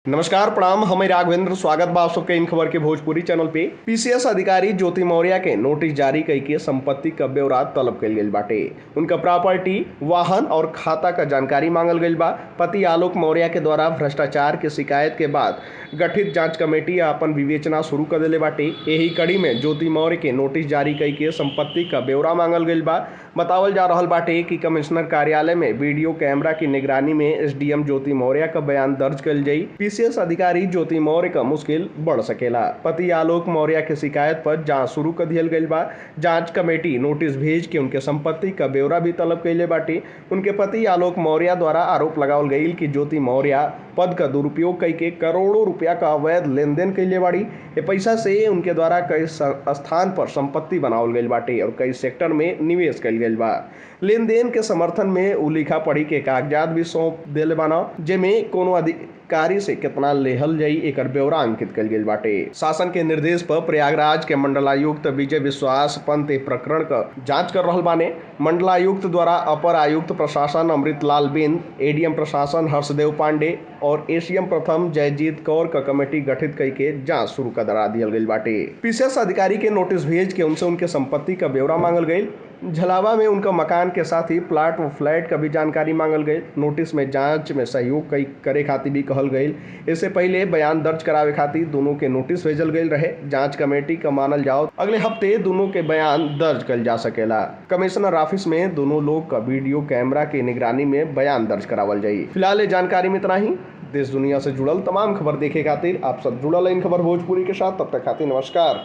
नमस्कार प्रणाम। हमें राघवेंद्र स्वागत बा आप सबके इन खबर के भोजपुरी चैनल पे। पीसीएस अधिकारी ज्योति मौर्य के नोटिस जारी कई के संपत्ति का ब्यौरा तलब कइल गइल बाटे। उनका प्रॉपर्टी, वाहन और खाता का जानकारी मांगल गइल बा। पति आलोक मौर्य के द्वारा भ्रष्टाचार के शिकायत के बाद गठित जांच कमेटी अपन विवेचना शुरू कर दिले बाटे। यही कड़ी में ज्योति मौर्य के नोटिस जारी कई के संपत्ति का ब्यौरा मांगल गइल बा। बतावल जा रहल बाटे कि कमिश्नर कार्यालय में वीडियो कैमरा की निगरानी में एसडीएम ज्योति मौर्य का बयान दर्ज कइल जाई। पीसीएस अधिकारी ज्योति मौर्य का मुश्किल बढ़ सकेला। पति आलोक मौर्य के शिकायत पर जांच शुरू कर दियल गइल बा। जांच कमेटी नोटिस भेज के उनके संपत्ति का ब्यौरा भी तलब कइले बाटे। उनके पति आलोक मौर्य द्वारा आरोप लगावल गइल कि ज्योति मौर्य पद का दुरुपयोग कई के करोड़ों रुपया का अवैध लेन देन कइले बाड़ी। ये पैसा से उनके द्वारा कई स्थान पर संपत्ति बनावल गइल बाटे और कई सेक्टर में निवेश कइल गइल बा। लेन देन के समर्थन में उ लिखा पढ़ी के कागजात भी सौंप देले बाना, जेमे कोनो अधिकारी से कितना लेहल जाई एकर ब्यौरा अंकित कइल गइल बाटे। शासन के निर्देश पर प्रयागराज के मंडलायुक्त विजय विश्वास पंत प्रकरण का जांच कर रहल बाने। मंडलायुक्त द्वारा अपर आयुक्त प्रशासन अमृतलाल बिंद, एडीएम प्रशासन हर्षदेव पांडे और एसीएम प्रथम जयजीत कौर का कमेटी गठित कई के जांच शुरू करा दियल गइल बाटे। पीसीएस अधिकारी के नोटिस भेज के उनसे उनके संपत्ति का ब्यौरा मांगल गइल। झलावा में उनका मकान के साथ ही प्लाट व फ्लैट का भी जानकारी मांगल गई। नोटिस में जांच में सहयोग करे खातिर भी कहल गई। इससे पहले बयान दर्ज करावे खातिर दोनों के नोटिस भेजल गई रहे। जांच कमेटी का मानल जाओ अगले हफ्ते दोनों के बयान दर्ज कल जा सकेला। कमिश्नर ऑफिस में दोनों लोग का वीडियो कैमरा की निगरानी में बयान दर्ज करावल जाई। फिलहाल जानकारी में इतना ही। देश दुनिया से जुड़ल तमाम खबर देखे खातिर आप सब जुड़ल इन खबर भोजपुरी के साथ। तब तक खातिर नमस्कार।